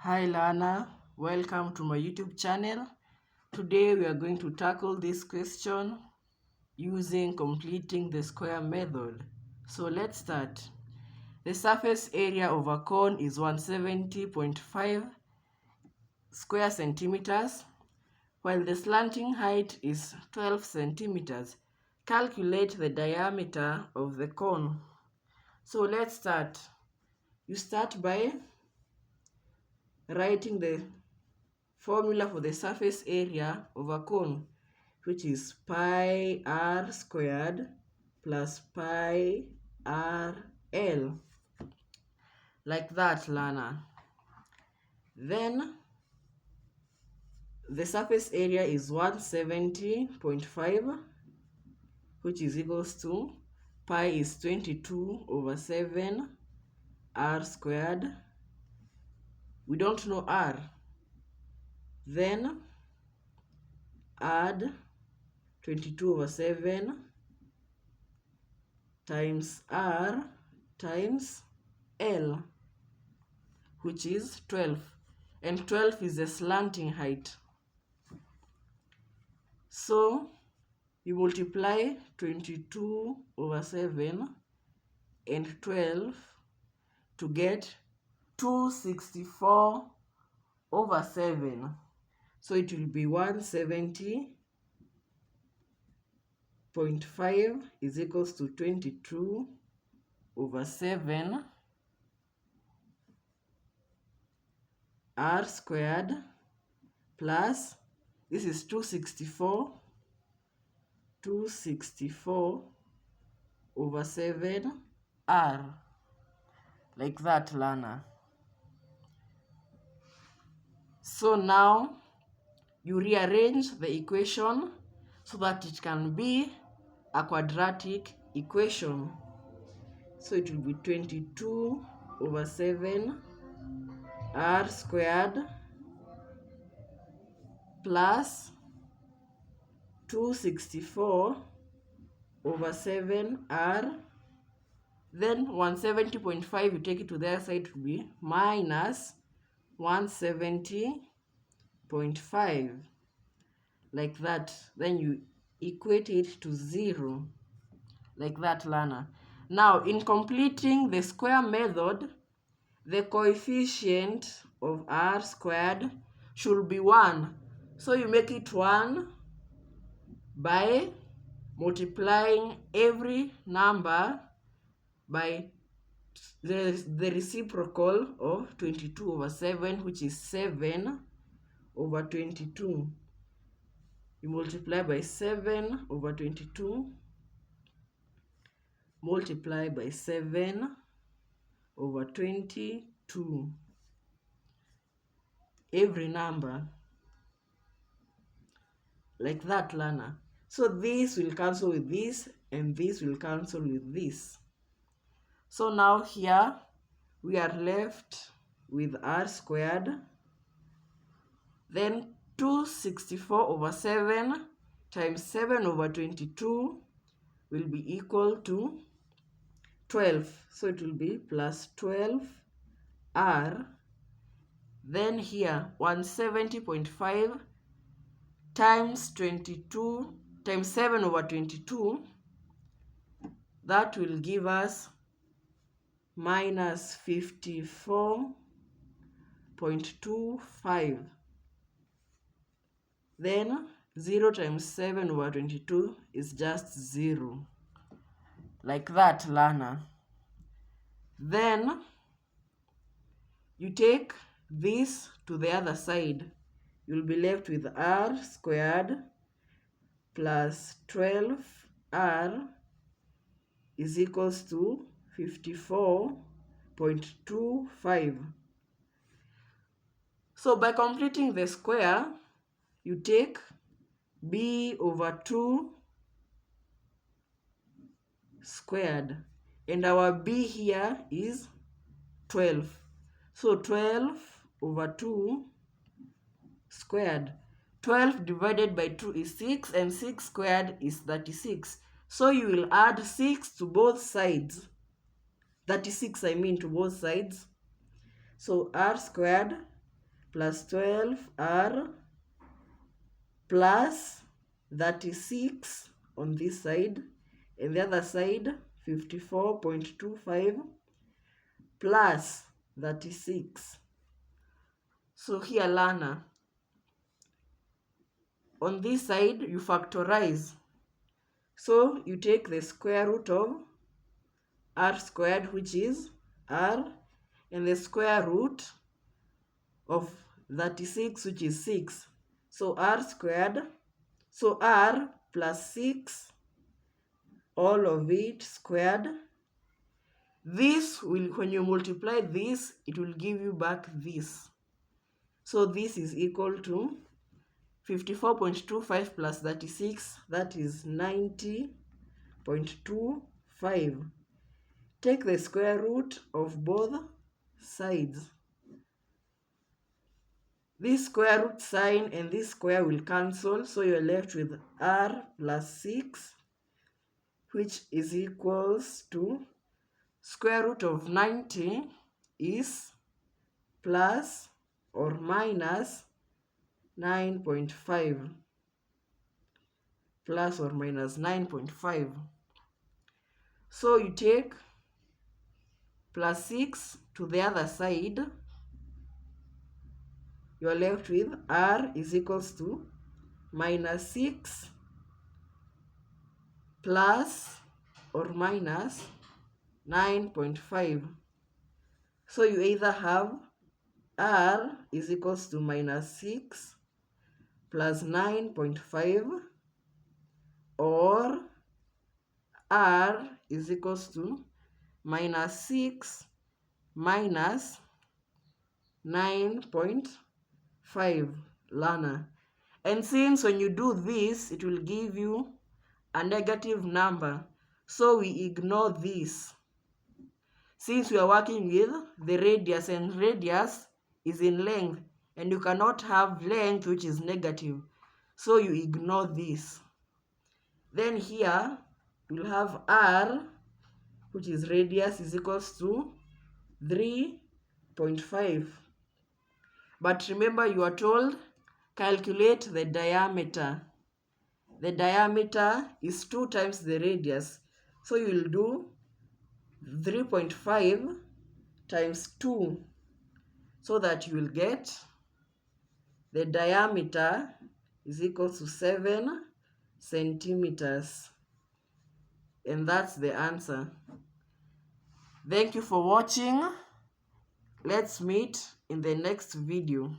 Hi Lana, welcome to my YouTube channel. Today we are going to tackle this question using completing the square method. So let's start. The surface area of a cone is 170.5 square centimeters, while the slanting height is 12 centimeters. Calculate the diameter of the cone. So let's start. You start by writing the formula for the surface area of a cone, which is pi r squared plus pi r l, like that, learner. Then the surface area is 170.5, which is equals to pi is 22/7 r squared. We don't know r. Then add 22/7 times r times L, which is 12, and 12 is the slanting height. So you multiply 22/7 and 12 to get 264/7. So it will be 170.5 is equals to 22/7 r squared plus, this is 264/7 r, like that, learner. So now you rearrange the equation so that it can be a quadratic equation. So it will be 22/7 r squared plus 264/7 r. Then 170.5, you take it to the other side, to be minus 170.5, like that. Then you equate it to 0, like that, learner. Now in completing the square method, the coefficient of r squared should be 1. So you make it 1 by multiplying every number by the reciprocal of 22/7, which is 7/22. You multiply by 7/22, multiply by 7/22, every number, like that, learner. So this will cancel with this, and this will cancel with this. So now here we are left with r squared. Then 264/7 times 7/22 will be equal to 12. So it will be plus 12r. Then here 170.5 times 22 times 7/22, that will give us minus 54.25. Then 0 times 7/22 is just 0, like that, learner. Then you take this to the other side. You'll be left with r squared plus 12r is equals to 54.25. So by completing the square, you take b/2 squared, and our b here is 12. So 12/2 squared. 12 divided by 2 is 6, and 6 squared is 36. So you will add 6 to both sides. 36, I mean, to both sides. So r squared plus 12r plus 36 on this side, and the other side 54.25 plus 36. So here, learner, on this side you factorize. So you take the square root of r squared, which is r, and the square root of 36, which is 6. So r squared, so r plus 6, all of it squared. This will, when you multiply this, it will give you back this. So this is equal to 54.25 plus 36, that is 90.25. Take the square root of both sides. This square root sign and this square will cancel, so you're left with r plus 6, which is equals to square root of 90 is plus or minus 9.5. Plus or minus 9.5. So you take plus 6 to the other side. You are left with r is equals to minus 6 plus or minus 9.5. So you either have r is equals to minus 6 plus 9.5, or r is equals to minus 6 minus 9.5, learner. And since when you do this, it will give you a negative number, so we ignore this. Since we are working with the radius, and radius is in length, and you cannot have length which is negative, so you ignore this. Then here we'll have r, which is radius, is equals to 3.5. But remember, you are told calculate the diameter. The diameter is 2 times the radius. So you will do 3.5 times 2, so that you will get the diameter is equal to 7 centimeters. And that's the answer. Thank you for watching. Let's meet in the next video.